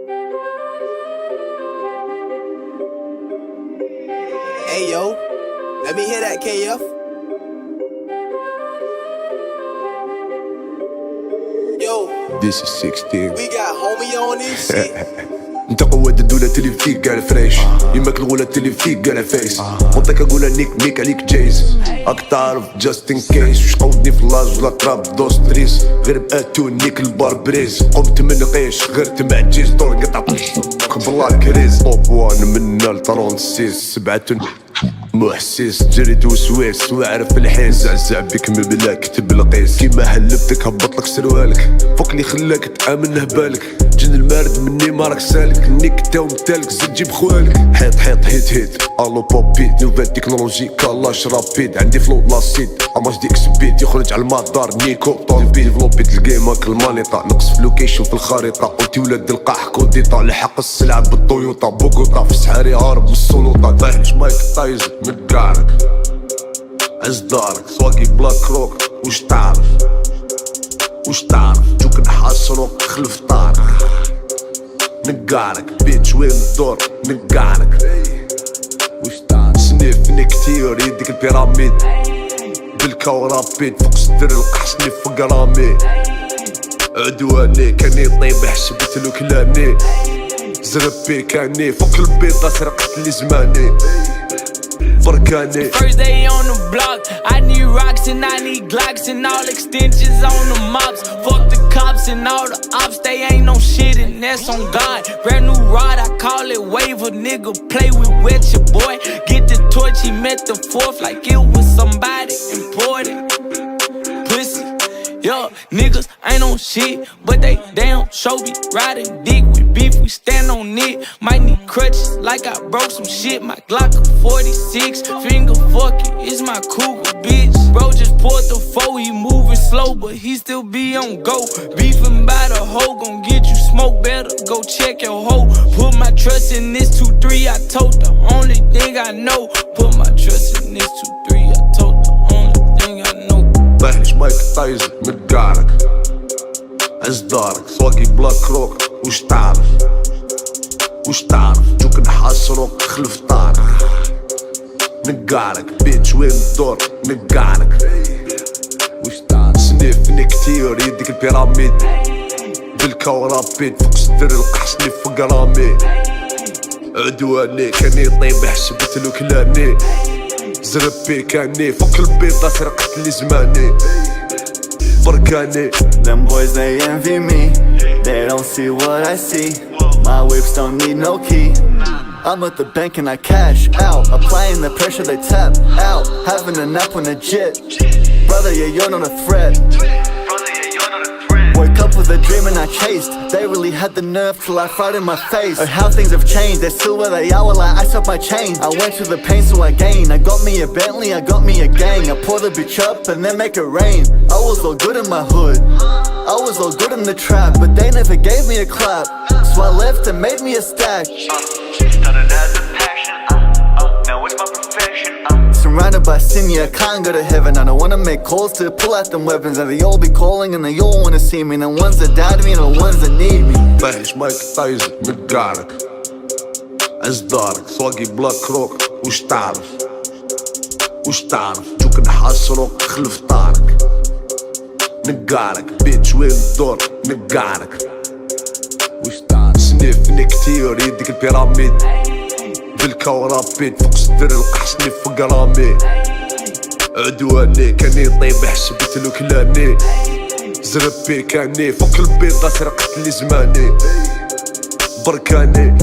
Hey yo, let me hear that KF. Yo, This is 16. we got homie on this shit. انت قوات الدولة تلي فيك قال فريش يماك الغولة تلي فيك قال فيس منطقة قولها نيك عليك جايز راك تعرف جاست ان كيس وش قودني في اللاج ولا طراب دوس تريس غير باتو نيك البار بريز قمت من قيش غير تمعجيز دور قطع بالله الكريز طوب وان منا لطرون سيس سبعة محسس جريت وسويس واعرف الحيس زعزع بك مبلا كتب القيس كيما هلبتك هبطلك سروالك فوق اللي خلاك تامن هبالك جن المارد مني ما راك سالك نيك تاو متالك زيد جيب خوالك حيط هيت الو بوبي نوفيل تكنولوجي كالاش رابيد عندي فلو لاسيد اماج دي اكسبيد يخرج على المدار نيكو طولبي ديفلوبيت الجيم هاك المانيطا نقص في لوكيشن في الخريطه قلتي ولاد القاح كوديطا لحق السلعه بالطويوطا بوكوطا في سحاري هارب من السلوطه طايح مايك تايز نقارك عز دارك سواقي بلاك روك وش تعرف جوك نحاصروك خلف طارك نقارك بيتش وين الدور نقارك وش تعرف سنيفني كتير يديك البيراميد بالكورابيد فوق صدر القحص نف قرامي عدواني كاني طيب حسبتلو كلامي زربي كاني فوق البيضة سرقت لي زماني First day on the block, I need rocks and I need Glocks and all extensions on the mops. Fuck the cops and all the ops, they ain't no shit and that's on God. Brand new rod, I call it wave, a nigga play with wet your boy. Get the torch, he met the fourth like it was somebody important. Pussy, yo, niggas ain't on shit, but they damn show be riding dick with beef, we stand on it. Might need crutches like I broke some shit. My Glock 46, finger fucking, it's my cougar, bitch. Bro just poured the 4, he moving slow, but he still be on go. Beefing by the hoe, gon' get you smoke, better go check your hoe. Put my trust in this 2-3, I told the only thing I know. Put my trust in this 2-3, I told the only thing I know. طايح مايك تايز نقارك عز دارك سواقي بلاك روك وش تعرف جوك نحاصروك خلف طارك نقارك بيتش وين الدور نقارك وش تعرف سنيفني كتير يديك البيراميد بالكورابيد فوق صدر القحص نف قرامي عدواني كاني طيب حسبتلو كلامي زربي كاني فوق البيضة سرقت لي زماني بركاني. Them boys they envy me, they don't see what I see. My whips don't need no key. I'm at the bank and I cash out, applying the pressure they tap out, having a nap on a jet. Brother, yeah, you're not a threat. Woke up with a dream and I chased. They really had the nerve to laugh right in my face. Oh, how things have changed, they're still where they are while I ice up my chains. I went through the pain so I gained. I got me a Bentley, I got me a gang. I pour the bitch up and then make it rain. I was all good in my hood, I was all good in the trap, but they never gave me a clap. So I left and made me a stack. Started as a passion, now it's my profession. Surrounded by sin, yeah, I can't go to heaven. I don't wanna make calls to pull out them weapons. And they all be calling and they all wanna see me. And the ones that doubt me and the ones that need me. طايح مايك تايز نقارك عز دارك سواقي بلاك روك وش تعرف جوك نحاصروك خلف طارك نقارك بيتش وين الدور نقارك وش تعرف سنيفني كتير يديك البيراميد بالكورابيد فوق صدر القحص نف قرامي عدواني كاني طيب حسبتلو كلامي زربي كاني فوق البيضة سرقت لي زماني بركاني.